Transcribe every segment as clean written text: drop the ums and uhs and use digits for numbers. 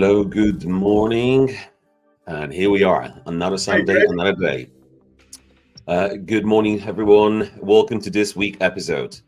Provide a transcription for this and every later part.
Hello, good morning. And here we are, another Sunday, another day. Good morning, everyone. Welcome to this week's episode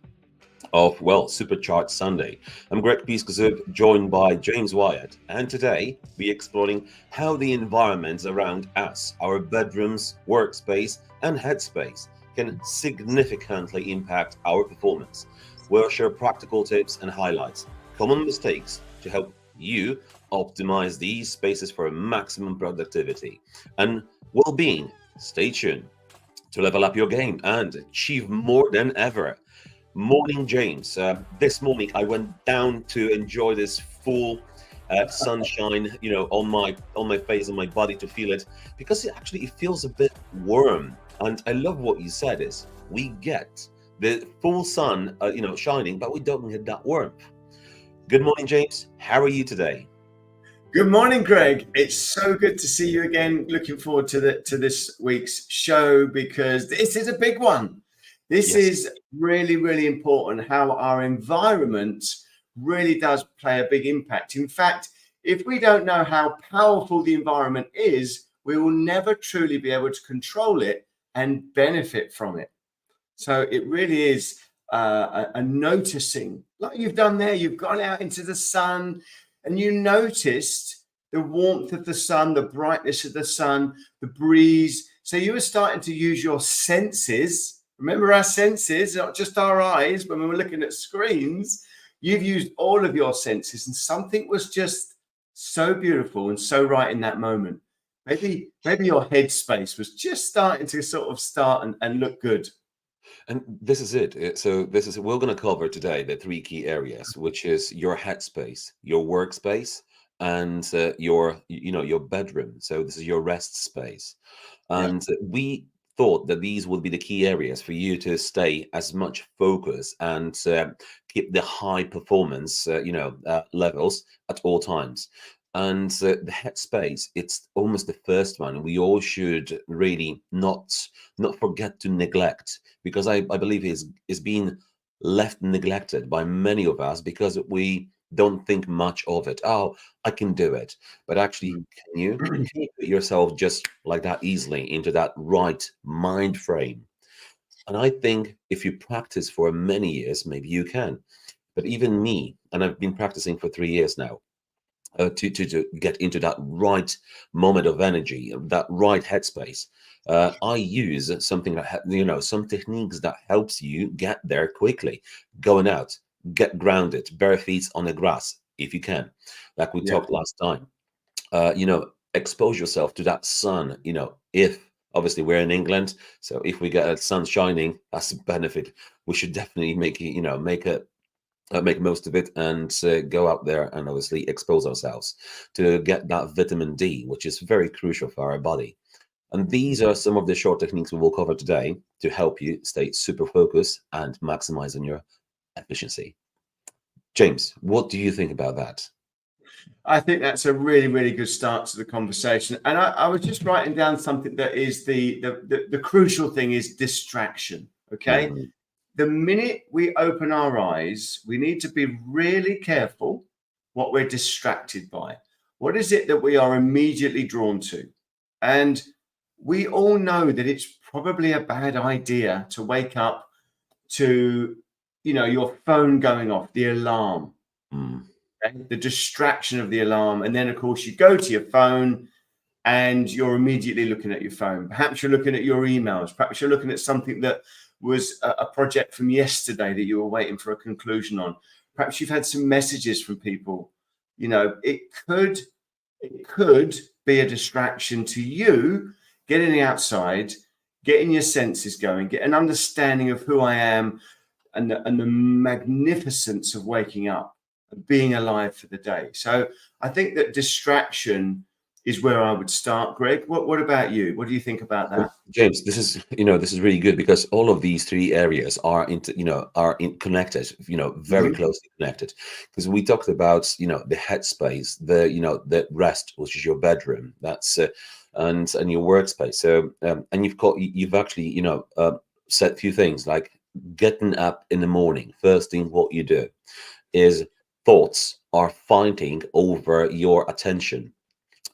of, Supercharged Sunday. I'm Greg Piskozub, joined by James Wyatt. And today, we're exploring how the environments around us, our bedrooms, workspace, and headspace, can significantly impact our performance. We'll share practical tips and highlights, common mistakes to help you optimize these spaces for maximum productivity and well-being. Stay tuned to level up your game and achieve more than ever. Morning, James. This morning I went down to enjoy this full sunshine, on my face, on my body, to feel it, because it feels a bit warm. And I love what you said is we get the full sun, shining, but we don't get that warmth. Good morning, James. How are you today? Good morning, Greg. It's so good to see you again. Looking forward to this week's show, because this is a big one. This is really, really important, how our environment really does play a big impact. In fact, if we don't know how powerful the environment is, we will never truly be able to control it and benefit from it. So it really is a noticing, like you've done there. You've gone out into the sun and you noticed the warmth of the sun, the brightness of the sun, the breeze. So you were starting to use your senses. Remember our senses, not just our eyes when we were looking at screens. You've used all of your senses, and something was just so beautiful and so right in that moment. Maybe your headspace was just starting to start and look good. And this is it. So we're going to cover today the three key areas, which is your headspace, your workspace, and your bedroom. So this is your rest space. And we thought that these would be the key areas for you to stay as much focus and keep the high performance levels at all times. And the headspace, it's almost the first one we all should really not forget to neglect, because I believe is being left neglected by many of us because we don't think much of it. Oh, I can do it. But actually, can you put yourself just like that easily into that right mind frame? And I think if you practice for many years, maybe you can. But even me, and I've been practicing for 3 years now, to get into that right moment of energy, that right headspace. I use something that some techniques that helps you get there quickly. Going out, get grounded, bare feet on the grass if you can, like we talked last time. Expose yourself to that sun. If obviously we're in England, so if we get a sun shining, that's a benefit. We should definitely make most of it and go out there and obviously expose ourselves to get that vitamin D, which is very crucial for our body. And these are some of the short techniques we will cover today to help you stay super focused and maximize on your efficiency. James, what do you think about that? I think that's a really, really good start to the conversation. And I was just writing down something that is the crucial thing is distraction. Okay. The minute we open our eyes, we need to be really careful what we're distracted by. What is it that we are immediately drawn to? And we all know that it's probably a bad idea to wake up to, your phone going off, the alarm, the distraction of the alarm. And then, of course, you go to your phone and you're immediately looking at your phone. Perhaps you're looking at your emails. Perhaps you're looking at something that was a project from yesterday that you were waiting for a conclusion on. Perhaps you've had some messages from people. It could be a distraction to you getting outside, getting your senses going, get an understanding of who I am and the magnificence of waking up and being alive for the day. So I think that distraction is where I would start. Greg, what about you? What do you think about that? James, this is really good, because all of these three areas are connected, very closely connected. Because we talked about, the headspace, the rest, which is your bedroom, that's and your workspace. So and you've actually said a few things like getting up in the morning. First thing what you do is thoughts are fighting over your attention.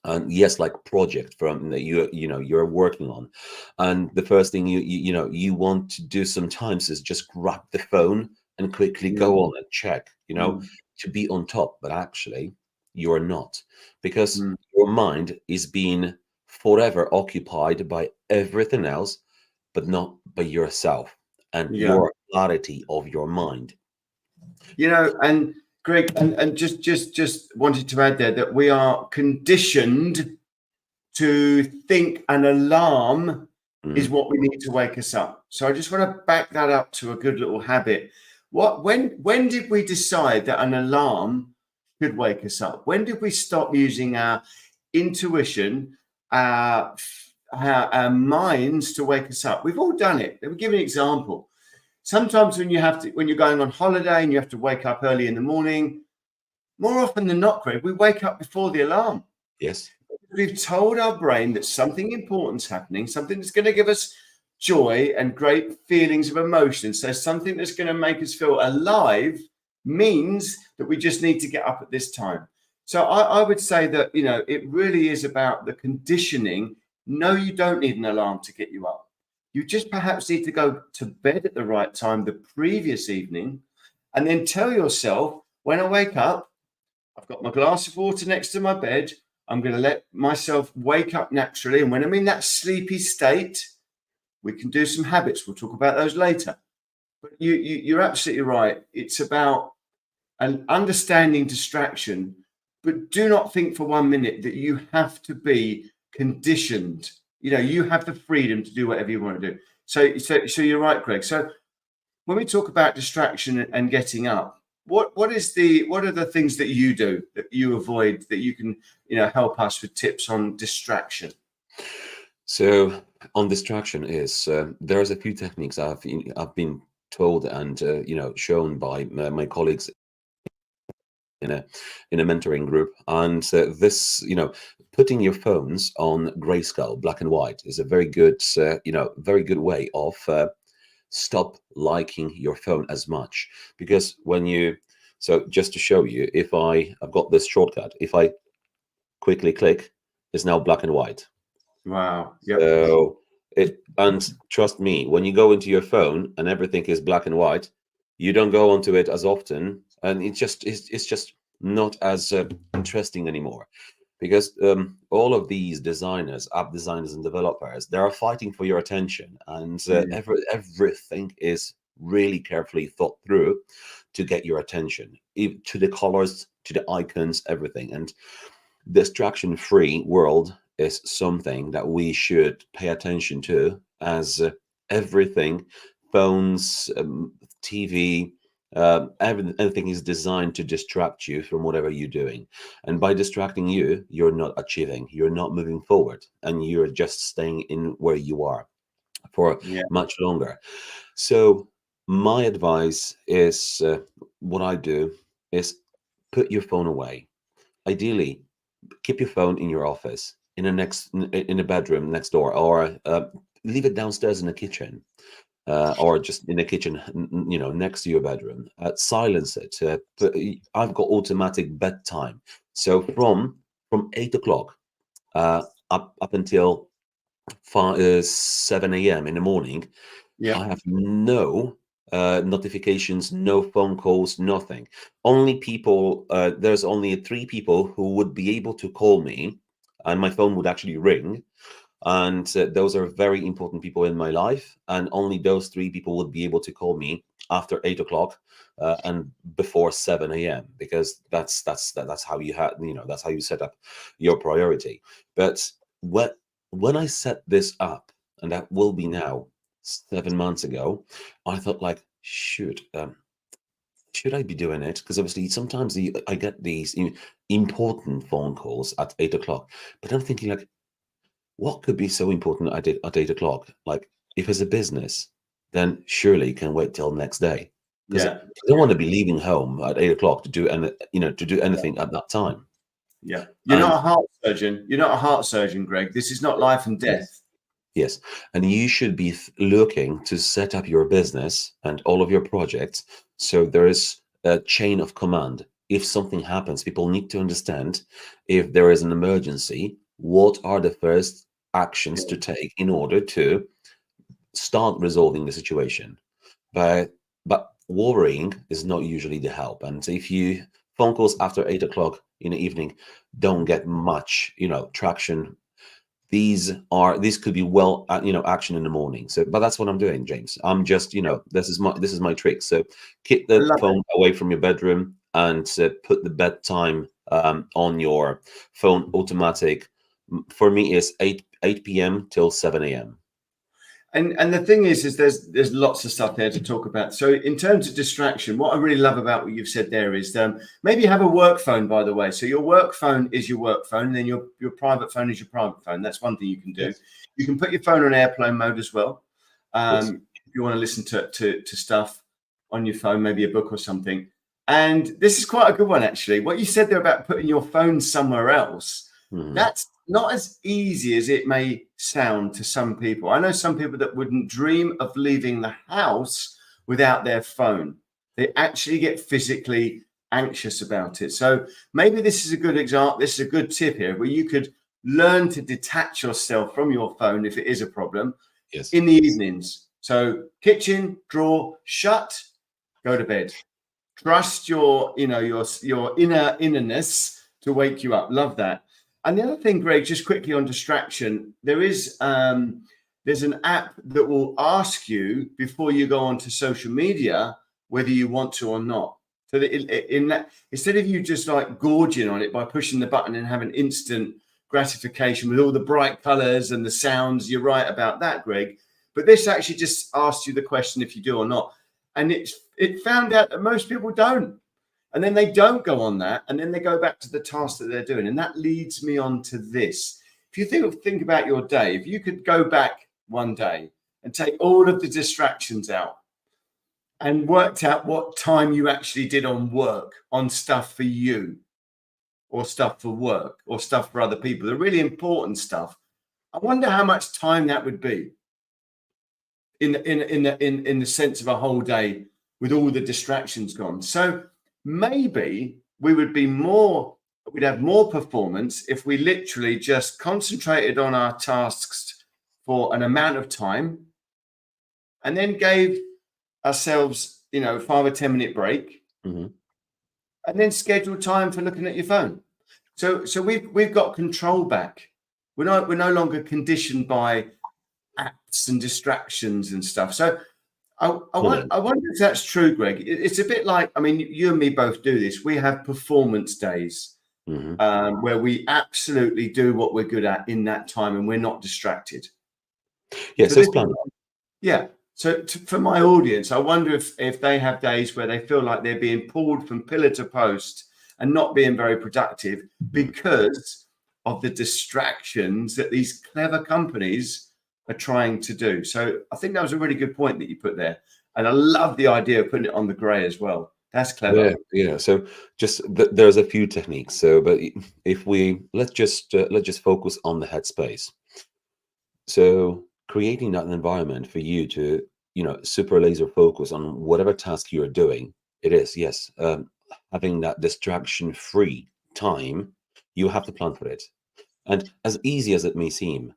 And yes, like project from that you're working on, and the first thing you want to do sometimes is just grab the phone and quickly go Mm, on and check, mm, to be on top. But actually you're not, because mm. your mind is being forever occupied by everything else, but not by yourself and Yeah. your clarity of your mind. And Greg, and just wanted to add there that we are conditioned to think an alarm is Mhm. what we need to wake us up. So I just want to back that up to a good little habit. When did we decide that an alarm could wake us up? When did we stop using our intuition, our minds to wake us up? We've all done it. Let me give you an example. Sometimes when you're going on holiday and you have to wake up early in the morning, more often than not, Greg, we wake up before the alarm. Yes. We've told our brain that something important's happening, something that's going to give us joy and great feelings of emotion. So something that's going to make us feel alive means that we just need to get up at this time. So I would say that, it really is about the conditioning. No, you don't need an alarm to get you up. You just perhaps need to go to bed at the right time the previous evening and then tell yourself, when I wake up, I've got my glass of water next to my bed. I'm going to let myself wake up naturally. And when I'm in that sleepy state, we can do some habits. We'll talk about those later. But you're absolutely right. It's about an understanding distraction, but do not think for 1 minute that you have to be conditioned. You have the freedom to do whatever you want to do. So you're right, Greg. So when we talk about distraction and getting up, what are the things that you do that you avoid, that you can help us with tips on distraction? So on distraction is there's a few techniques I've been told and shown by my colleagues in a mentoring group, and this putting your phones on grayscale, black and white, is a very good way of stop liking your phone as much. Because when you so just to show you, if I've got this shortcut, if I quickly click, it's now black and white. Wow. Yep. So and trust me, when you go into your phone and everything is black and white, you don't go onto it as often, and it's just not as interesting anymore. Because all of these designers, app designers and developers, they are fighting for your attention, and Mm, everything is really carefully thought through to get your attention, to the colors, to the icons, everything. And distraction free world is something that we should pay attention to, as everything, phones, TV, everything is designed to distract you from whatever you're doing. And by distracting you, you're not achieving, you're not moving forward, and you're just staying in where you are for yeah. much longer. So my advice is, what I do is put your phone away. Ideally, keep your phone in your office, in a bedroom next door, or leave it downstairs in the kitchen, or just in the kitchen, next to your bedroom. Silence it. I've got automatic bedtime, so from 8 o'clock up until 7 a.m. in the morning, Yeah. I have no notifications, no phone calls, nothing. Only people, there's only three people who would be able to call me, and my phone would actually ring. And those are very important people in my life. And only those three people would be able to call me after 8 o'clock and before 7 a.m., because that's how that's how you set up your priority. But when I set this up, and that will be now 7 months ago, I thought like, should I be doing it? Because obviously sometimes I get these important phone calls at 8 o'clock, but I'm thinking like, what could be so important at 8 o'clock? Like, if it's a business, then surely it can wait till next day. Because I Yeah. don't want to be leaving home at 8 o'clock to do anything at that time. Yeah. You're And not a heart surgeon. You're not a heart surgeon, Greg. This is not life and yes, death. yes, and you should be looking to set up your business and all of your projects so there is a chain of command. if something happens, people need to understand if there is an emergency, what are the first actions to take in order to start resolving the situation. But worrying is not usually the help. And if you phone calls after 8 o'clock in the evening don't get much, traction, these could be action in the morning. So, but that's what I'm doing, James. I'm just, this is my trick. So keep I the love it. phone away from your bedroom and put the bedtime on your phone automatic. For me, is 8 p.m. till 7 a.m. And the thing is there's lots of stuff there to talk about. So in terms of distraction, what I really love about what you've said there is maybe have a work phone, by the way. So your work phone is your work phone, and then your private phone is your private phone. That's one thing you can do. Yes. You can put your phone on airplane mode as well. Yes. If you want to listen to stuff on your phone, maybe a book or something. And this is quite a good one, actually. What you said there about putting your phone somewhere else, that's not as easy as it may sound to some people. I know some people that wouldn't dream of leaving the house without their phone. They actually get physically anxious about it. So maybe this is a good example. This is a good tip here where you could learn to detach yourself from your phone if it is a problem. Yes. In the evenings. So kitchen, drawer, shut, go to bed. Trust your innerness to wake you up. Love that. And the other thing, Greg, just quickly on distraction, there's an app that will ask you before you go onto social media whether you want to or not. So that in that, instead of you just like gorging on it by pushing the button and having instant gratification with all the bright colors and the sounds, you're right about that, Greg. But this actually just asks you the question if you do or not. And it found out that most people don't. And then they don't go on that, and then they go back to the task that they're doing. And that leads me on to this. If you think about your day, if you could go back one day and take all of the distractions out and worked out what time you actually did on work, on stuff for you, or stuff for work, or stuff for other people, the really important stuff, I wonder how much time that would be in the sense of a whole day with all the distractions gone. So maybe we'd have more performance if we literally just concentrated on our tasks for an amount of time and then gave ourselves, 5 or 10 minute break, and then schedule time for looking at your phone. So we've got control back. We're no longer conditioned by apps and distractions and stuff. So I wonder if that's true, Greg. It's a bit like, you and me both do this. We have performance days where we absolutely do what we're good at in that time, and we're not distracted. Yeah, so it's planned. Yeah. So for my audience, I wonder if they have days where they feel like they're being pulled from pillar to post and not being very productive because of the distractions that these clever companies are trying to do. So I think that was a really good point that you put there. And I love the idea of putting it on the gray as well. That's clever. Yeah. So just there's a few techniques. So, but if let's just focus on the headspace. So creating that environment for you to, super laser focus on whatever task you are doing. It is, yes, having that distraction-free time. You have to plan for it. And as easy as it may seem,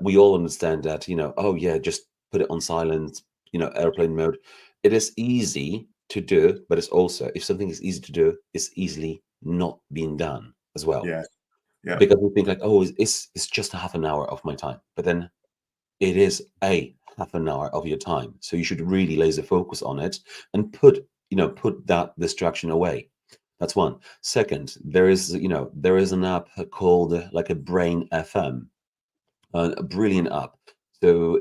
we all understand that, oh yeah, just put it on silent, airplane mode. It is easy to do, but it's also, if something is easy to do, it's easily not being done as well. Yeah. Because we think like, oh, it's just a half an hour of my time. But then it is a half an hour of your time. So you should really laser focus on it and put that distraction away. That's one. Second, there is an app called like a Brain FM, a brilliant app. So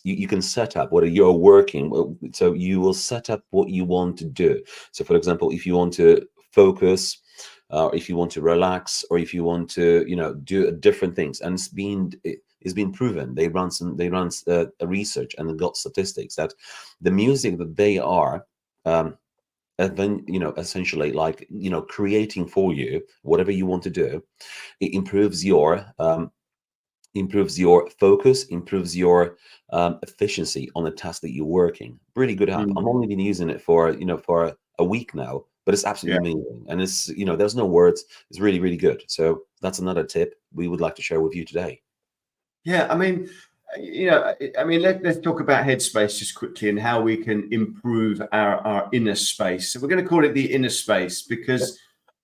you can set up whether you're working. So you will set up what you want to do. So for example, if you want to focus, if you want to relax, or if you want to, do different things, and it's been proven. They run research and got statistics that the music that they are essentially like creating for you whatever you want to do, it improves your focus, improves your efficiency on the task that you're working. Really good app. I'm only been using it for a week now, but it's Yeah. absolutely amazing. And it's, there's no words. It's really, really good. So that's another tip we would like to share with you today. Yeah, I mean, let's talk about Headspace just quickly and how we can improve our inner space. So we're going to call it the inner space because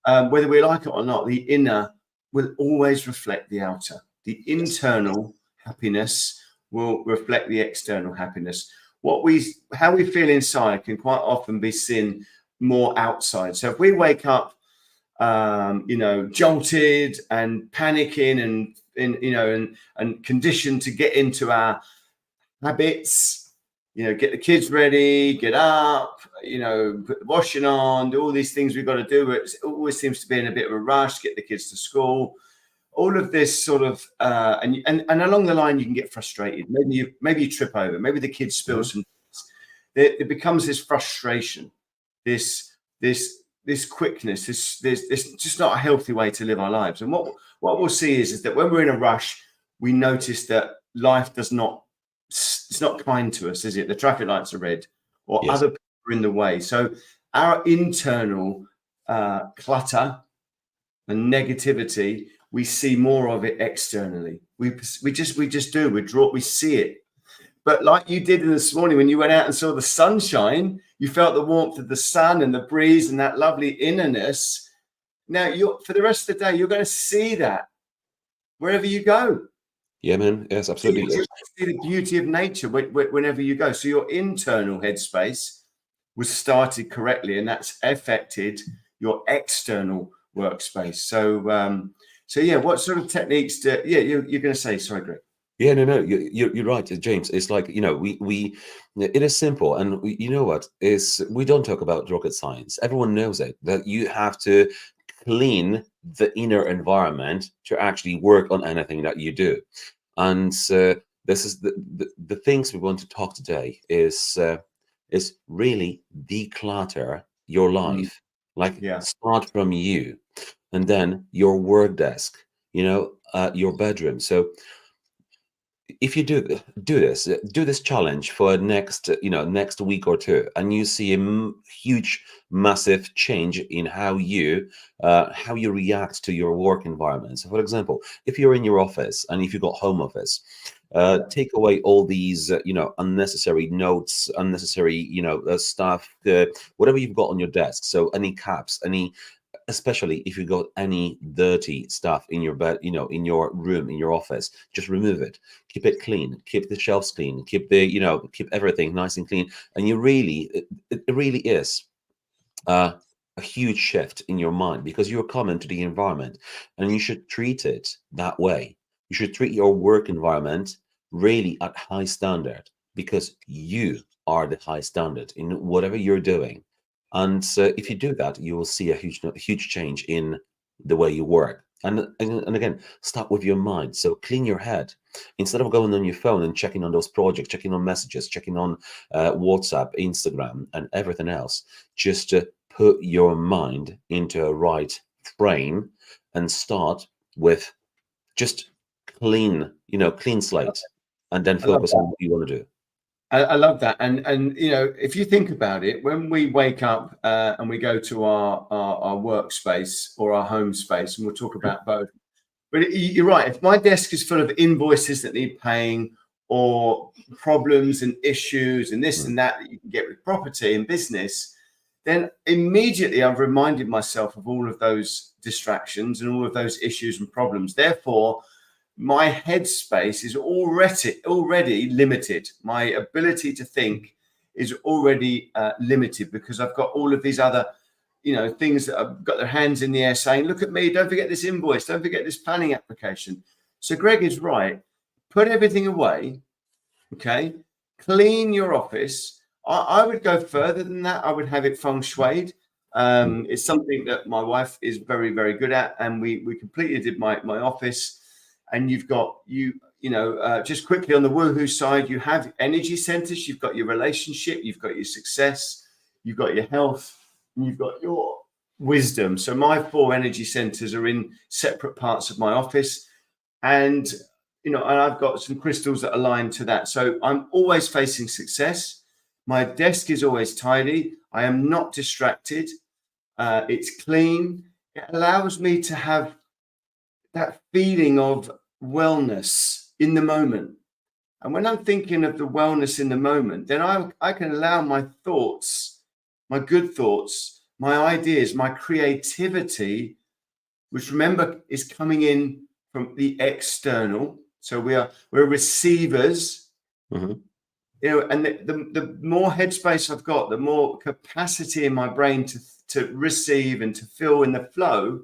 whether we like it or not, the inner will always reflect the outer. The internal happiness will reflect the external happiness. How we feel inside can quite often be seen more outside. So if we wake up, jolted and panicking and conditioned to get into our habits, get the kids ready, get up, put the washing on, do all these things we've got to do. It always seems to be in a bit of a rush, get the kids to school. All of this sort of, and along the line, you can get frustrated. Maybe you trip over. Maybe the kids spill some. It becomes this frustration, this quickness. This just not a healthy way to live our lives. And what we'll see is that when we're in a rush, we notice that life it's not kind to us, is it? The traffic lights are red, or other people are in the way. So our internal clutter and negativity, we see more of it externally. We just do. We see it. But like you did this morning when you went out and saw the sunshine, you felt the warmth of the sun and the breeze and that lovely innerness. Now, for the rest of the day, you're going to see that wherever you go. Yeah, man. Yes, absolutely. You see the beauty of nature whenever you go. So your internal headspace was started correctly, and that's affected your external workspace. So yeah, what sort of techniques you're going to say? Sorry, Greg. Yeah, no, you're right, James. It's like, we it is simple, and you know what is, we don't talk about rocket science. Everyone knows it, that you have to clean the inner environment to actually work on anything that you do. And this is the things we want to talk today is really declutter your life. Start from you, and then your work desk, your bedroom. So if you do this challenge for next week or two, and you see a huge, massive change in how you react to your work environment. So, for example, if you're in your office and if you've got home office, take away all these unnecessary notes, unnecessary stuff, whatever you've got on your desk. So any caps, especially if you got any dirty stuff in your bed, in your room, in your office, just remove it. Keep it clean. Keep the shelves clean. Keep keep everything nice and clean. And it really is a huge shift in your mind, because you're coming to the environment, and you should treat it that way. You should treat your work environment really at high standard, because you are the high standard in whatever you're doing. And if you do that, you will see a huge change in the way you work. And again, start with your mind. So clean your head. Instead of going on your phone and checking on those projects, checking on messages, checking on WhatsApp, Instagram, and everything else, just to put your mind into a right frame and start with just clean slate, and then focus on what you want to do. I love that. And if you think about it, when we wake up and we go to our workspace or our home space, and we'll talk about both. But you're right. If my desk is full of invoices that need paying, or problems and issues and this and that you can get with property and business, then immediately I've reminded myself of all of those distractions and all of those issues and problems. Therefore, my headspace is already limited. My ability to think is already limited, because I've got all of these other, things that have got their hands in the air saying, look at me, don't forget this invoice, don't forget this planning application. So Greg is right. Put everything away. Okay. Clean your office. I would go further than that. I would have it feng shuied. It's something that my wife is very, very good at. And we completely did my office. And you've got, just quickly on the woohoo side, you have energy centers, you've got your relationship, you've got your success, you've got your health, and you've got your wisdom. So my 4 energy centers are in separate parts of my office. And, and I've got some crystals that align to that. So I'm always facing success. My desk is always tidy. I am not distracted. It's clean. It allows me to have that feeling of wellness in the moment. And when I'm thinking of the wellness in the moment, then I can allow my thoughts, my good thoughts, my ideas, my creativity, which remember is coming in from the external. So we're receivers, Mm-hmm. and the more headspace I've got, the more capacity in my brain to receive and to feel in the flow,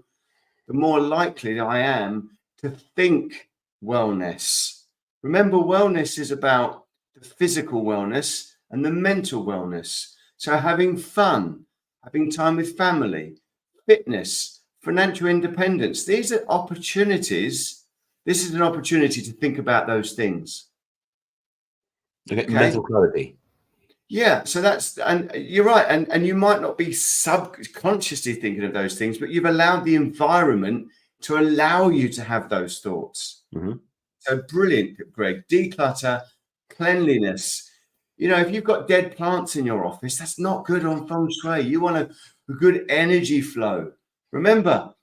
the more likely I am to think wellness. Remember, wellness is about the physical wellness and the mental wellness. So having fun, having time with family, fitness, financial independence, these are opportunities. This is an opportunity to think about those things. Okay, Okay. mental clarity. Yeah, so that's, and you're right, and you might not be subconsciously thinking of those things, but you've allowed the environment to allow you to have those thoughts. Mm-hmm. So brilliant, Greg. Declutter, cleanliness. You know, if you've got dead plants in your office, that's not good on feng shui. You want a good energy flow. Remember,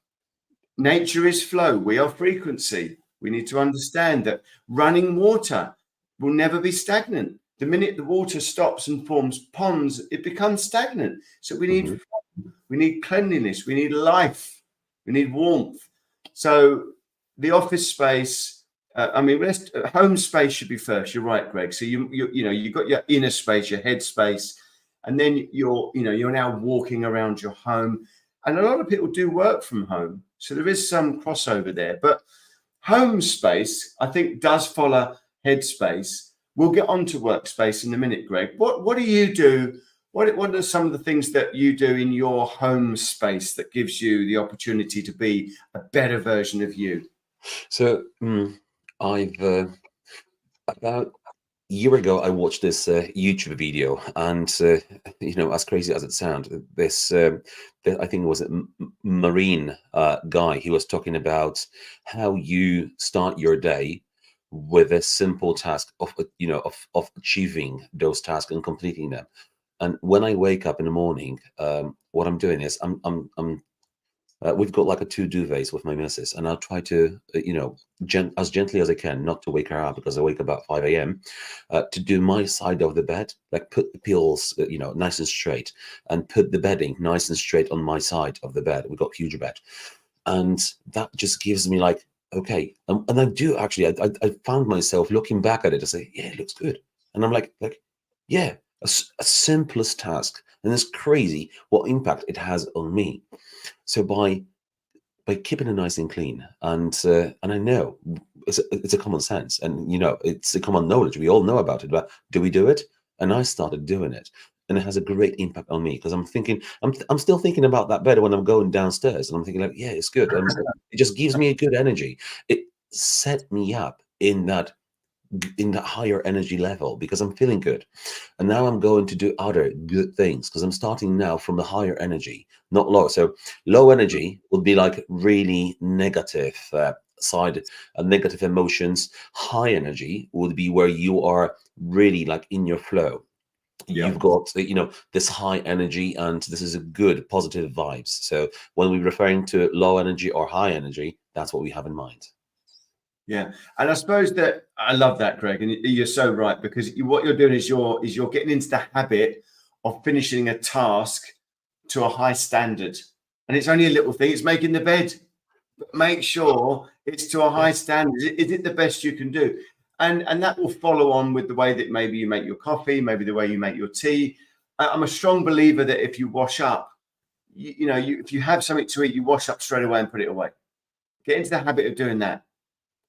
nature is flow. We are frequency. We need to understand that running water will never be stagnant. The minute the water stops and forms ponds, it becomes stagnant. So we need we need cleanliness, we need life, we need warmth. So the office space, I mean, home space should be first. You're right, Greg. So you've got your inner space, your head space, and then you're now walking around your home. And a lot of people do work from home, so there is some crossover there. But home space, I think, does follow headspace. We'll get on to workspace in a minute, Greg. What do you do? What are some of the things that you do in your home space that gives you the opportunity to be a better version of you? So I've about a year ago I watched this YouTube video, and as crazy as it sounds, this I think it was a marine guy. He was talking about how you start your day with a simple task of of achieving those tasks and completing them. And when I wake up in the morning, what I'm doing is we've got like a two duvets with my missus, and I'll try to, as gently as I can, not to wake her up because I wake up about 5 a.m., to do my side of the bed, like put the pillows, nice and straight, and put the bedding nice and straight on my side of the bed. We've got a huge bed. And that just gives me like, okay. And I do actually, I found myself looking back at it to say, yeah, it looks good. And I'm like, yeah, a simplest task. And it's crazy what impact it has on me. So by keeping it nice and clean, and I know it's a common sense, and it's a common knowledge. We all know about it, but do we do it? And I started doing it, and it has a great impact on me because I'm thinking, I'm still thinking about that better when I'm going downstairs, and I'm thinking like, yeah, it's good, and it just gives me a good energy. It set me up in that higher energy level because I'm feeling good. And now I'm going to do other good things because I'm starting now from the higher energy, not low. So low energy would be like really negative side, negative emotions. High energy would be where you are really like in your flow. You've got this high energy, and this is a good positive vibes. So when we're referring to low energy or high energy, that's what we have in mind. Yeah, and I suppose that I love that, Greg, and you're so right, because what you're doing is you're getting into the habit of finishing a task to a high standard, and it's only a little thing. It's making the bed. But make sure it's to a high standard. Is it the best you can do? And that will follow on with the way that maybe you make your coffee, maybe the way you make your tea. I'm a strong believer that if you wash up, if you have something to eat, you wash up straight away and put it away. Get into the habit of doing that.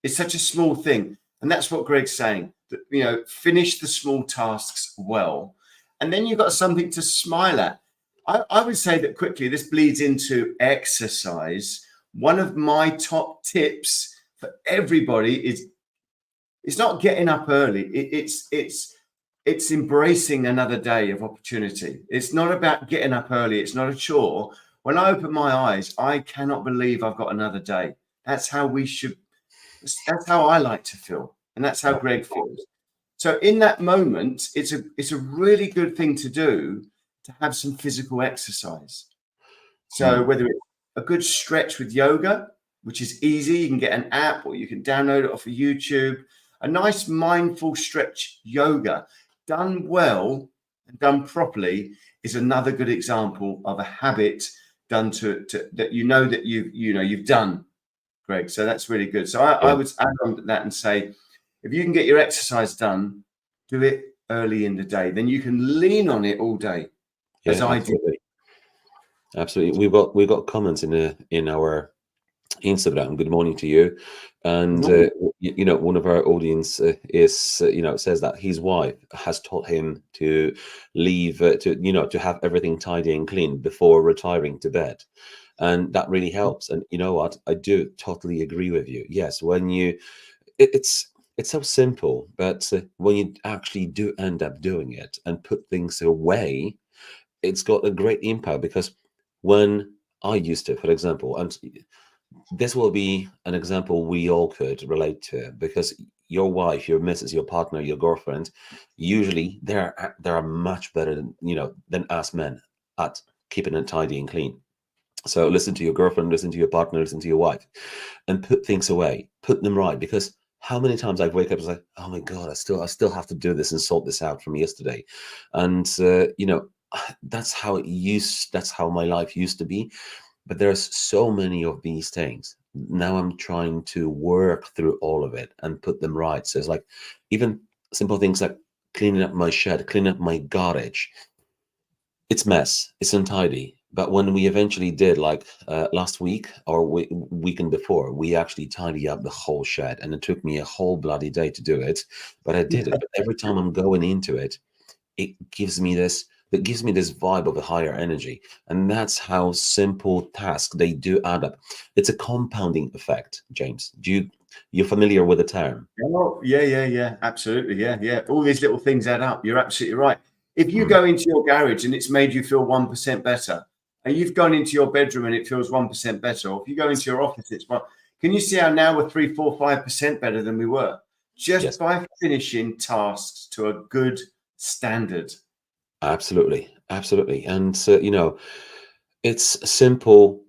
It's such a small thing. And that's what Greg's saying, that, finish the small tasks well. And then you've got something to smile at. I would say that quickly, this bleeds into exercise. One of my top tips for everybody is it's not getting up early. It's embracing another day of opportunity. It's not about getting up early. It's not a chore. When I open my eyes, I cannot believe I've got another day. That's how we should. That's how I like to feel, and that's how Greg feels. So in that moment, it's a really good thing to do to have some physical exercise. So whether it's a good stretch with yoga, which is easy, you can get an app or you can download it off of YouTube. A nice mindful stretch yoga done well and done properly is another good example of a habit done to that that you've done, Greg. So that's really good. So I would add on to that and say, if you can get your exercise done, do it early in the day. Then you can lean on it all day, as I do. Absolutely. We've got comments in our Instagram. Good morning to you. And one of our audience is says that his wife has taught him to leave to have everything tidy and clean before retiring to bed, and that really helps. And you know what, I do totally agree with you. Yes, when it's so simple, but when you actually do end up doing it and put things away, it's got a great impact. Because when I used to, for example, and this will be an example we all could relate to, because your wife, your missus, your partner, your girlfriend, usually they're much better than us men at keeping it tidy and clean. So listen to your girlfriend, listen to your partner, listen to your wife, and put things away, put them right. Because how many times I wake up and say, "Oh my God, I still have to do this and sort this out from yesterday," and that's how my life used to be. But there's so many of these things. Now I'm trying to work through all of it and put them right. So it's like even simple things like cleaning up my shed, cleaning up my garage. It's mess, it's untidy. But when we eventually did, like last week or weekend before, we actually tidy up the whole shed, and it took me a whole bloody day to do it, but I did it. But every time I'm going into it, it gives me this vibe of a higher energy. And that's how simple tasks, they do add up. It's a compounding effect. James, you're familiar with the term? Oh, yeah, absolutely, yeah. All these little things add up. You're absolutely right. If you go into your garage and it's made you feel 1% better, and you've gone into your bedroom and it feels 1% better, or if you go into your office, it's one. Can you see how now we're 3, 4, 5% better than we were just Yes, by finishing tasks to a good standard? absolutely. And it's simple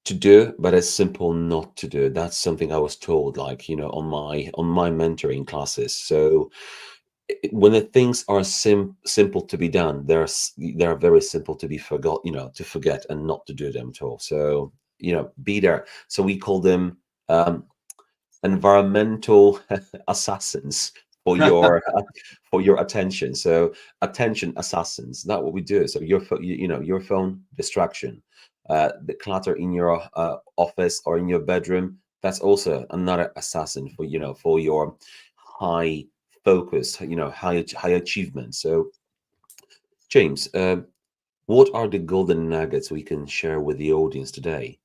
to do, but it's simple not to do. That's something I was told, like, on my mentoring classes. So when the things are simple to be done, they're very simple to be forgot, to forget and not to do them at all. So be there. So we call them environmental assassins for your attention. So attention assassins, that's what we do. So your phone distraction, the clutter in your office or in your bedroom, that's also another assassin for your high focus, high achievement. So James, what are the golden nuggets we can share with the audience today?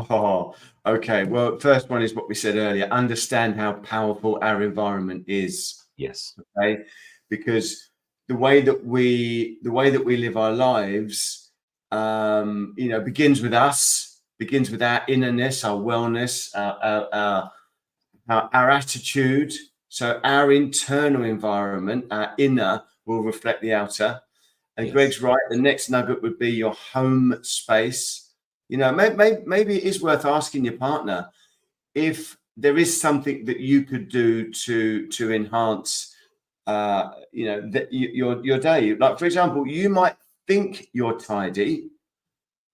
Oh, okay. Well, first one is what we said earlier. Understand how powerful our environment is. Yes. Okay, because the way that we live our lives, begins with us, begins with our innerness, our wellness, our attitude. So our internal environment, our inner, will reflect the outer. And Yes. Greg's right. The next nugget would be your home space. Maybe it is worth asking your partner if there is something that you could do to enhance, your day. Like, for example, you might think you're tidy,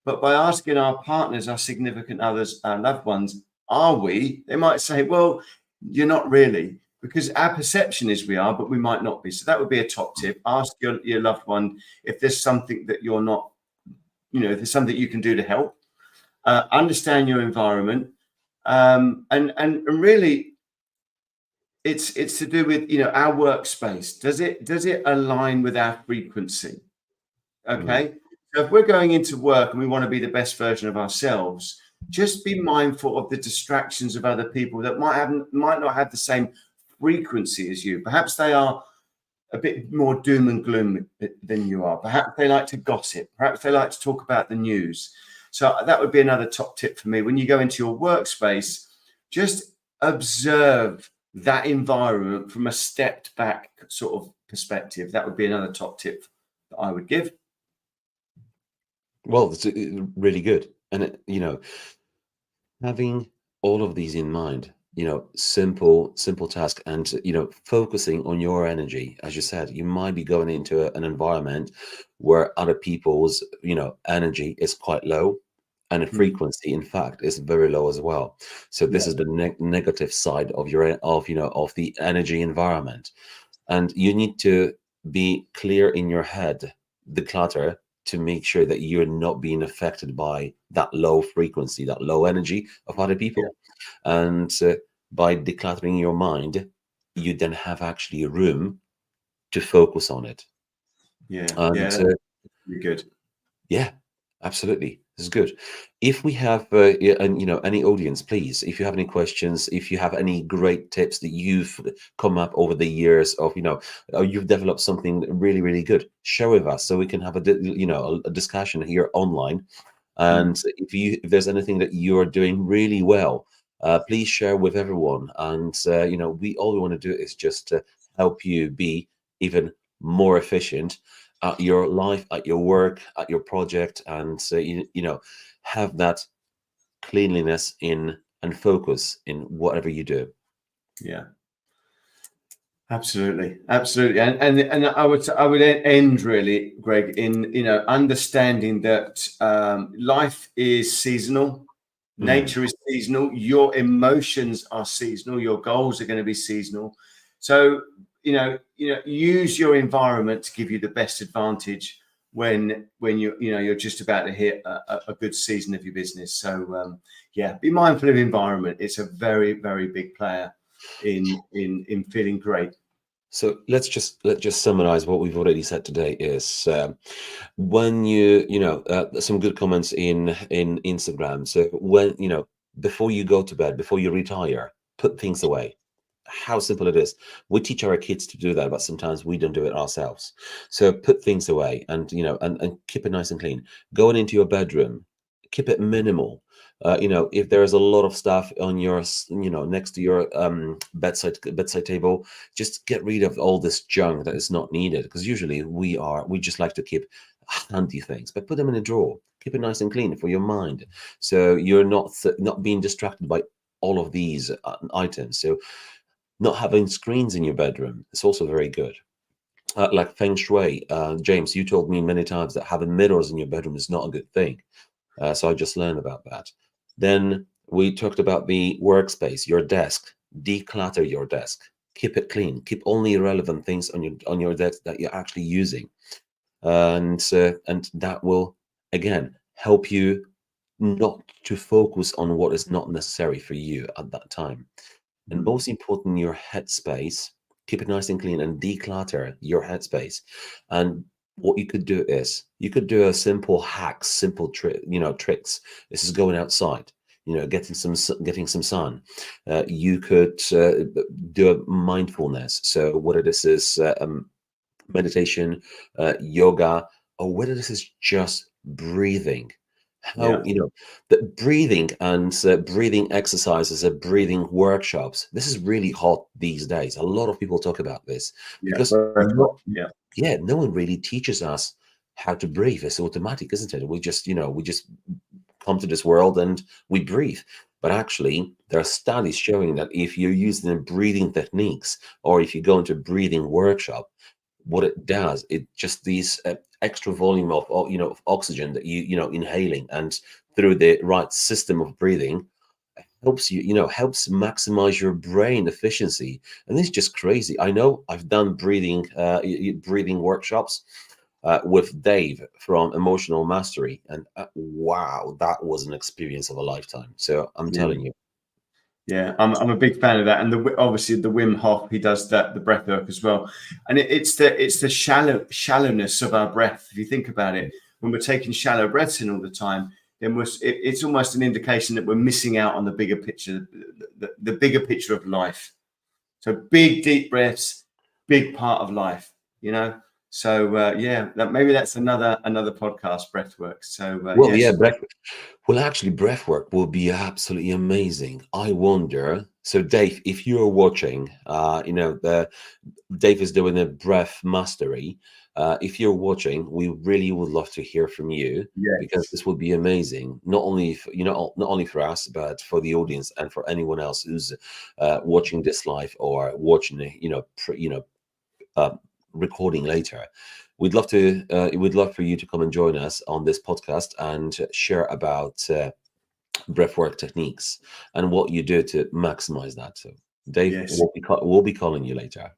but by asking our partners, our significant others, our loved ones, are we? They might say, well, you're not really, because our perception is we are, but we might not be. So that would be a top tip. Ask your loved one if there's something that you're not, if there's something you can do to help. Understand your environment, and really, it's to do with our workspace. Does it align with our frequency? Mm. Okay. So if we're going into work and we want to be the best version of ourselves, just be mindful of the distractions of other people that might not have the same frequency as you. Perhaps they are a bit more doom and gloom than you are. Perhaps they like to gossip. Perhaps they like to talk about the news. So that would be another top tip for me. When you go into your workspace, just observe that environment from a stepped back sort of perspective. That would be another top tip that I would give. Well, it's really good. And, having all of these in mind, simple task, and, focusing on your energy. As you said, you might be going into an environment where other people's, energy is quite low, and the Mm. frequency, in fact, is very low as well. So this Yeah, is the negative side of of the energy environment. And you need to be clear in your head, the clutter, to make sure that you're not being affected by that low frequency, that low energy of other yeah, people. And by decluttering your mind, you then have actually a room to focus on it. yeah, yeah. And That's really good. yeah, absolutely. This is good. If we have, and any audience, please, if you have any questions, if you have any great tips that you've come up over the years of, you've developed something really, really good, share with us so we can have a discussion here online. Mm. And if there's anything that you are doing really well, please share with everyone. And we all we want to do is just help you be even more efficient at your life, at your work, at your project, and have that cleanliness in and focus in whatever you do. Yeah. Absolutely, absolutely, and I would end really, Greg, in understanding that life is seasonal, Mm. nature is seasonal, your emotions are seasonal, your goals are going to be seasonal. So use your environment to give you the best advantage when you're just about to hit a good season of your business. So yeah, be mindful of environment. It's a very, very big player in feeling great. So let's just summarize what we've already said today. Is when some good comments in Instagram. So when before you go to bed, before you retire, put things away. How simple it is. We teach our kids to do that, but sometimes we don't do it ourselves. So put things away, and and keep it nice and clean. Going into your bedroom, keep it minimal. If there's a lot of stuff on your next to your bedside table, just get rid of all this junk that is not needed, because usually we just like to keep handy things, but put them in a drawer. Keep it nice and clean for your mind, so you're not being distracted by all of these items. So not having screens in your bedroom is also very good. Like feng shui, James, you told me many times that having mirrors in your bedroom is not a good thing. So I just learned about that. Then we talked about the workspace, your desk. Declutter your desk. Keep it clean. Keep only relevant things on your desk that you're actually using, and that will again help you not to focus on what is not necessary for you at that time. And Mhm. most important, your headspace. Keep it nice and clean and declutter your headspace. And what you could do is you could do a simple hacks, simple tricks. This is going outside, getting some sun. You could do a mindfulness. So whether this is meditation, yoga, or whether this is just breathing. How, Yeah, the breathing and breathing exercises and breathing workshops. This is really hot these days. A lot of people talk about this yeah, because very hot. Yeah, no one really teaches us how to breathe. It's automatic, isn't it? We just come to this world and we breathe. But actually, there are studies showing that if you're using the breathing techniques, or if you go into a breathing workshop, what it does, it just these extra volume of oxygen that inhaling, and through the right system of breathing, helps helps maximize your brain efficiency. And it's just crazy. I know I've done breathing workshops with Dave from Emotional Mastery, and wow, that was an experience of a lifetime. So I'm yeah, telling you. yeah. I'm a big fan of that, and obviously the Wim Hof, he does that, the breath work as well, and it's the shallowness of our breath. If you think about it, when we're taking shallow breaths in all the time, then it's almost an indication that we're missing out on the bigger picture, the bigger picture of life. So big deep breaths, big part of life. You know. So yeah, maybe that's another podcast, breathwork. So Well, yeah, yes, well, actually, breath work will be absolutely amazing. I wonder. So, Dave, if you're watching, Dave is doing a breath mastery. If you're watching, we really would love to hear from you because yes. this would be amazing. Not only not only for us, but for the audience and for anyone else who's watching this live or watching it, uh, recording later. We'd love for you to come and join us on this podcast and share about breathwork techniques and what you do to maximize that. So, Dave, Yes. we'll be calling you later.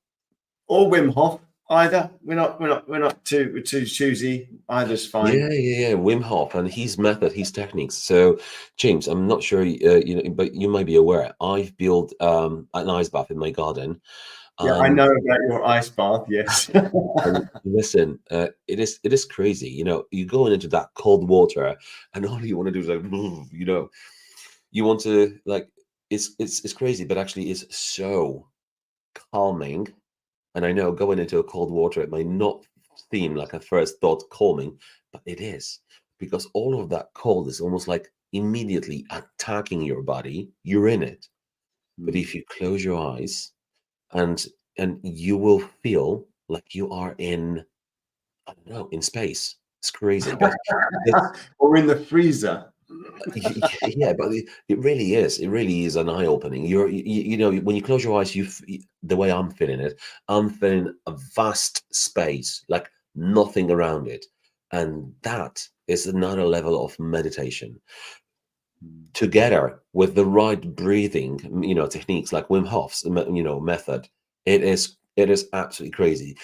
Or Wim Hof, either. We're not too choosy. Either's fine. Yeah. Wim Hof and his method, his techniques. So, James, I'm not sure but you might be aware. I've built an ice bath in my garden, Yeah, I and know about your ice bath. Yes. And listen, it is crazy. You go into that cold water, and all you want to do is like, you want to like, it's crazy, but actually, it's so calming. And I know going into a cold water, it might not seem like a first thought calming, but it is because all of that cold is almost like immediately attacking your body. You're in it, but if you close your eyes and you will feel like you are in, I don't know, in space. It's crazy, but it's Or in the freezer. yeah, but it really is. It really is an eye opening. When you close your eyes, the way I'm feeling it, I'm feeling a vast space, like nothing around it, and that is another level of meditation. Together with the right breathing, techniques like Wim Hof's, method, it is absolutely crazy.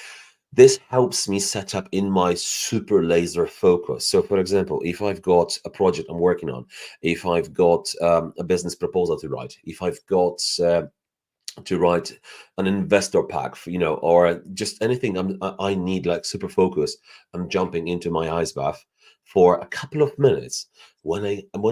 This helps me set up in my super laser focus. So, for example, if I've got a project I'm working on, if I've got a business proposal to write, if I've got to write an investor pack, or just anything I need like super focus, I'm jumping into my ice bath for a couple of minutes. When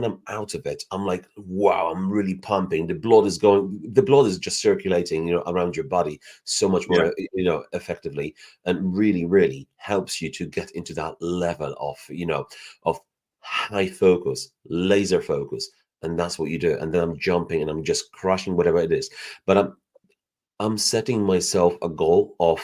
I'm out of it, I'm like, wow, I'm really pumping. The blood is just circulating, around your body so much Yeah. more, effectively, and really, really helps you to get into that level of high focus, laser focus. And that's what you do. And then I'm jumping and I'm just crushing whatever it is. But I'm setting myself a goal of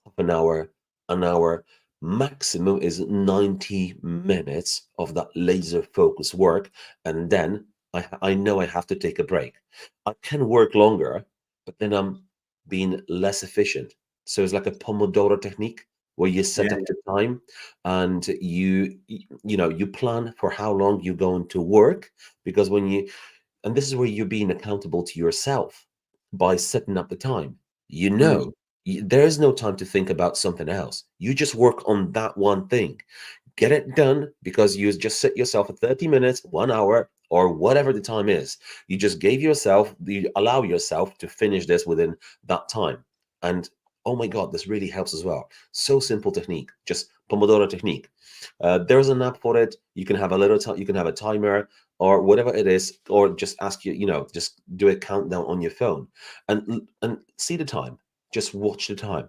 half an hour, maximum is 90 minutes of that laser focus work. And then I know I have to take a break. I can work longer, but then I'm being less efficient. So it's like a Pomodoro technique where you set Yeah. up the time and you plan for how long you're going to work, because and this is where you're being accountable to yourself by setting up the time. Mm. There is no time to think about something else. You just work on that one thing. Get it done, because you just set yourself a 30 minutes, 1 hour, or whatever the time is. You allow yourself to finish this within that time. And oh my God, this really helps as well. So simple technique, just Pomodoro technique. There's an app for it. You can have a little time, you can have a timer or whatever it is, or just ask just do a countdown on your phone and see the time. Just watch the time.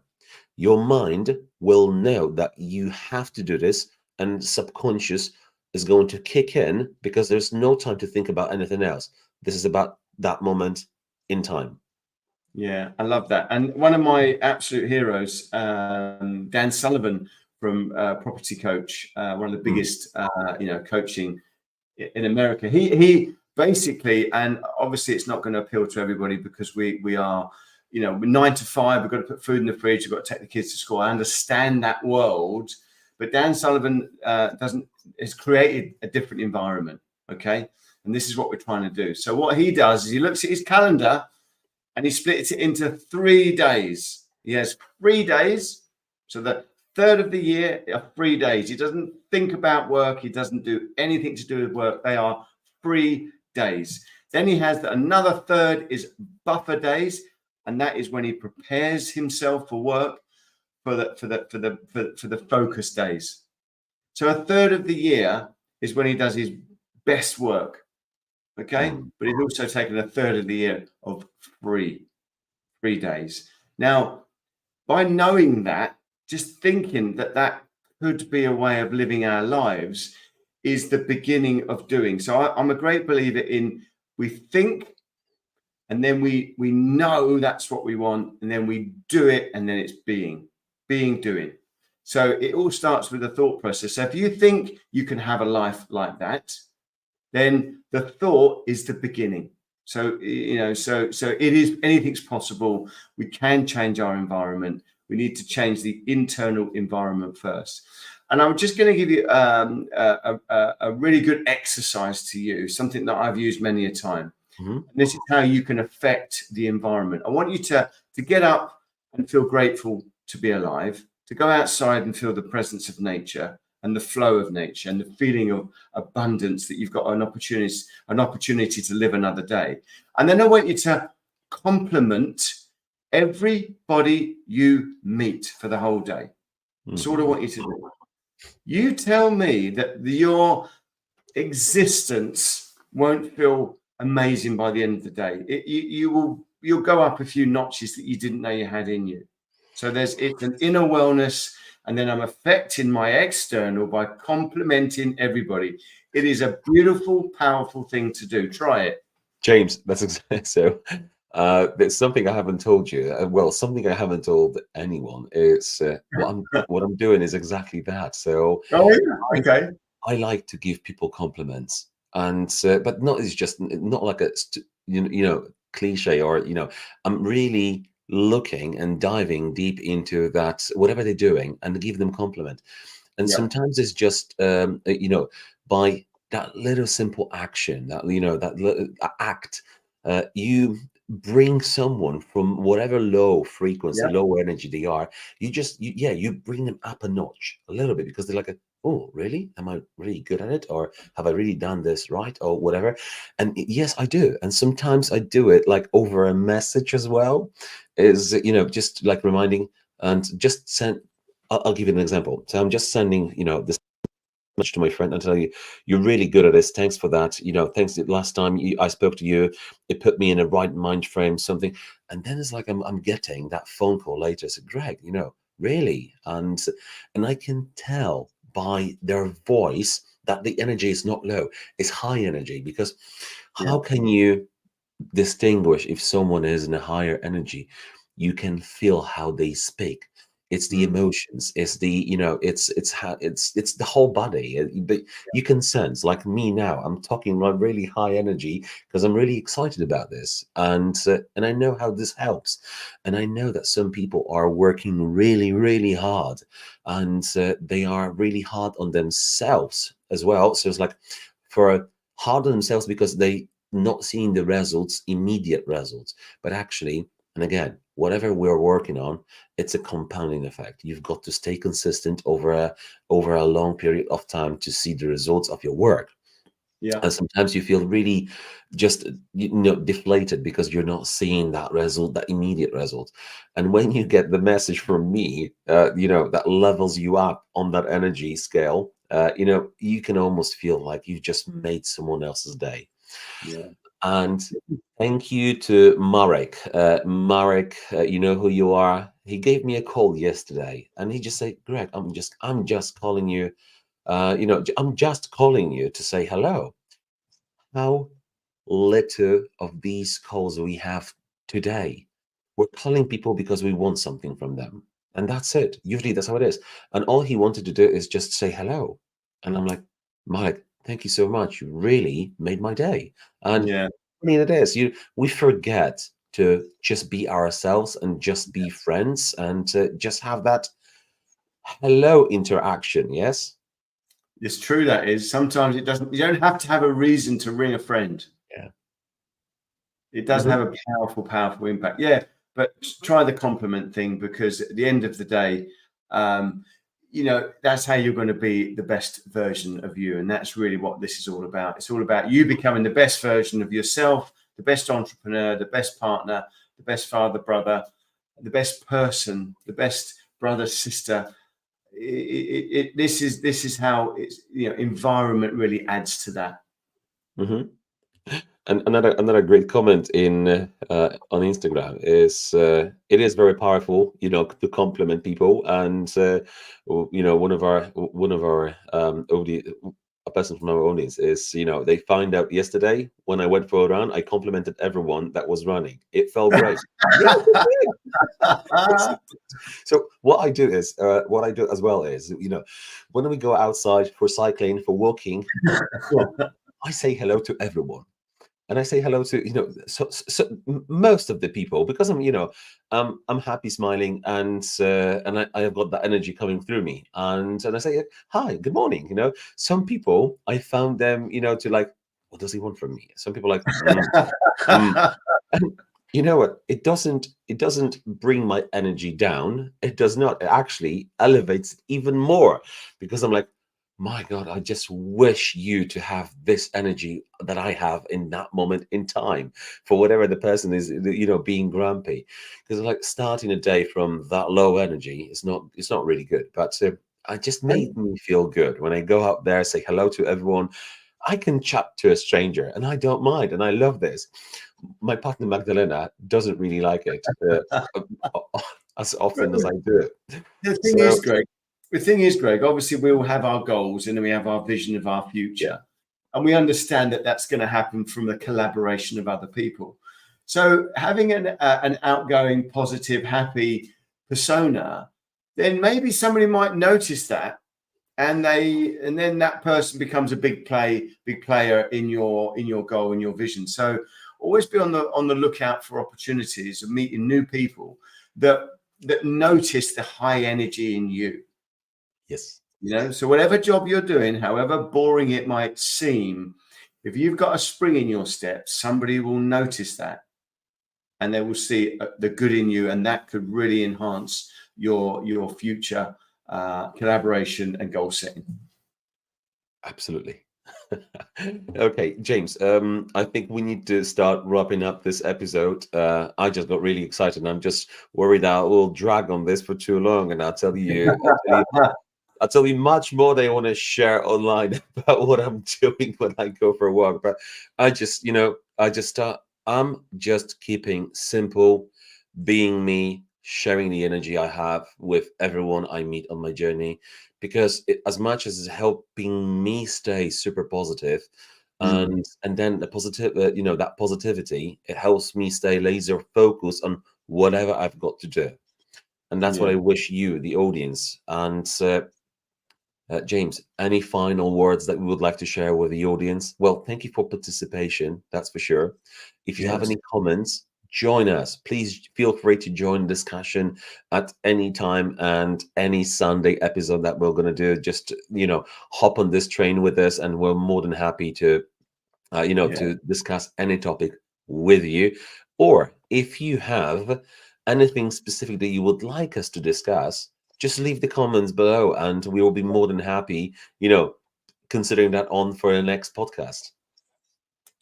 Your mind will know that you have to do this, and subconscious is going to kick in because there's no time to think about anything else. This is about that moment in time. Yeah, I love that. And one of my absolute heroes, Dan Sullivan from Property Coach, one of the Mm, biggest, coaching in America. He basically, and obviously it's not going to appeal to everybody because we are, we're 9 to 5. We've got to put food in the fridge. We've got to take the kids to school. I understand that world, but Dan Sullivan has created a different environment. Okay, and this is what we're trying to do. So what he does is he looks at his calendar and he splits it into 3 days. He has 3 days. So the third of the year are 3 days. He doesn't think about work. He doesn't do anything to do with work. They are 3 days. Then he has another third is buffer days, and that is when he prepares himself for work for the focus days. So a third of the year is when he does his best work. Okay, mm, but he's also taken a third of the year of free 3 days. Now, by knowing that, just thinking that could be a way of living our lives is the beginning of doing. So I'm a great believer in we think, and then we know that's what we want, and then we do it, and then it's being, doing. So it all starts with a thought process. So if you think you can have a life like that, then the thought is the beginning. So so it is, anything's possible. We can change our environment. We need to change the internal environment first. And I'm just going to give you a really good exercise to use, something that I've used many a time. And this is how you can affect the environment. I want you to get up and feel grateful to be alive, to go outside and feel the presence of nature and the flow of nature and the feeling of abundance that you've got an opportunity to live another day. And then I want you to compliment everybody you meet for the whole day. That's all I want you to do. You tell me that your existence won't feel amazing by the end of the day. You'll go up a few notches that you didn't know you had in you. So it's an inner wellness, and then I'm affecting my external by complimenting everybody. It is a beautiful, powerful thing to do. Try it, James. That's exactly so. There's something I haven't told you. Well, something I haven't told anyone is what I'm doing is exactly that. So, oh yeah, okay, I like to give people compliments, and but not it's just not like a cliche, or I'm really looking and diving deep into that whatever they're doing and give them compliment. And yeah, sometimes it's just by that little simple action, that that little act, you bring someone from whatever low frequency, yeah, low energy they are. You bring them up a notch a little bit, because they're like, oh, really? Am I really good at it? Or have I really done this right? Or whatever. And yes, I do. And sometimes I do it like over a message as well, is, just like reminding, and just send. I'll give you an example. So I'm just sending, this message to my friend and tell you, you're really good at this. Thanks for that. Thanks. Last time I spoke to you, it put me in a right mind frame, something. And then it's like I'm getting that phone call later. So Greg, really, and I can tell by their voice that the energy is not low; it's high energy. Because yeah, how can you distinguish if someone is in a higher energy? You can feel how they speak. It's the emotions, it's the it's how it's the whole body. But you can sense, like me now, I'm talking like really high energy because I'm really excited about this, and I know how this helps. And I know that some people are working really, really hard, and they are really hard on themselves as well. So it's like, for hard on themselves because they not seeing the results, immediate results, but actually, and again, whatever we're working on, it's a compounding effect. You've got to stay consistent over a long period of time to see the results of your work. yeah, And sometimes you feel really just deflated because you're not seeing that result, that immediate result. And when you get the message from me, that levels you up on that energy scale, you can almost feel like you've just made someone else's day. yeah. And thank you to Marek. Marek, you know who you are. He gave me a call yesterday, and he just said, "Greg, I'm just calling you. I'm just calling you to say hello." How little of these calls we have today. We're calling people because we want something from them, and that's it. Usually, that's how it is. And all he wanted to do is just say hello, and I'm like, Marek, thank you so much. You really made my day. And Yeah. I mean, it is. We forget to just be ourselves and just be friends and to just have that hello interaction. Yes. It's true, that is. Sometimes it doesn't, you don't have to have a reason to ring a friend. Yeah. It does Mhm. have a powerful, powerful impact. Yeah, but try the compliment thing, because at the end of the day, um, that's how you're going to be the best version of you. And that's really what this is all about. It's all about you becoming the best version of yourself, the best entrepreneur, the best partner, the best father, brother, the best person, the best brother, sister. This is how it's, environment really adds to that. Mhm. And another great comment in on Instagram is it is very powerful, to compliment people. And one of our a person from our audience is, they find out yesterday when I went for a run, I complimented everyone that was running. It felt great. Yeah, so what I do as well is, when we go outside for cycling, for walking, I say hello to everyone. And I say hello to, most of the people, because I'm happy, smiling, and I have got that energy coming through me, and I say hi, good morning. Some people, I found them, to like, what does he want from me? Some people like, mm. And you know what? It doesn't bring my energy down. It does not. It actually elevates it even more, because I'm like, my God, I just wish you to have this energy that I have in that moment in time, for whatever the person is, being grumpy. Because like starting a day from that low energy, it's not really good. But I just made me feel good when I go out there, say hello to everyone. I can chat to a stranger, and I don't mind, and I love this. My partner Magdalena doesn't really like it as often as I do it. The thing So is, Greg, obviously we all have our goals and we have our vision of our future. yeah, And we understand that that's going to happen from the collaboration of other people. So having an outgoing, positive, happy persona, then maybe somebody might notice that, and then that person becomes a big player in your goal and your vision. So always be on the lookout for opportunities of meeting new people that notice the high energy in you. yes. So whatever job you're doing, however boring it might seem, if you've got a spring in your step, somebody will notice that, and they will see the good in you, and that could really enhance your future collaboration and goal setting. Absolutely. Okay, James, I think we need to start wrapping up this episode. I just got really excited, and I'm just worried that we'll drag on this for too long. And I'll tell you much more that I want to share online about what I'm doing when I go for a walk. But I'm just keeping simple, being me, sharing the energy I have with everyone I meet on my journey, because as much as it's helping me stay super positive, and then the positive, that positivity, it helps me stay laser focused on whatever I've got to do. And that's what Yeah. I wish you, the audience. And James, any final words that we would like to share with the audience? Well, thank you for participation, that's for sure. If you have Yes. any comments, join us. Please feel free to join the discussion at any time, and any Sunday episode that we're going to do, just, hop on this train with us, and we're more than happy to, Yeah. to discuss any topic with you. Or if you have anything specific that you would like us to discuss, just leave the comments below, and we will be more than happy, considering that on for the next podcast.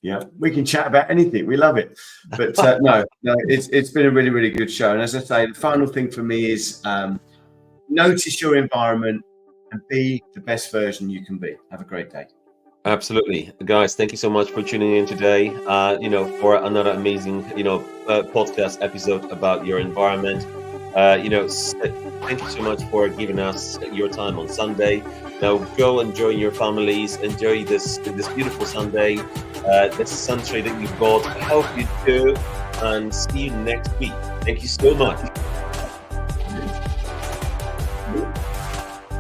Yeah, we can chat about anything. We love it. But no, it's been a really, really good show. And as I say, the final thing for me is notice your environment and be the best version you can be. Have a great day. Absolutely, guys. Thank you so much for tuning in today. For another amazing, podcast episode about your environment. Thank you so much for giving us your time on Sunday. Now go enjoy your families. Enjoy this beautiful Sunday. This sunshine that you've got. I hope you do, and see you next week. Thank you so much.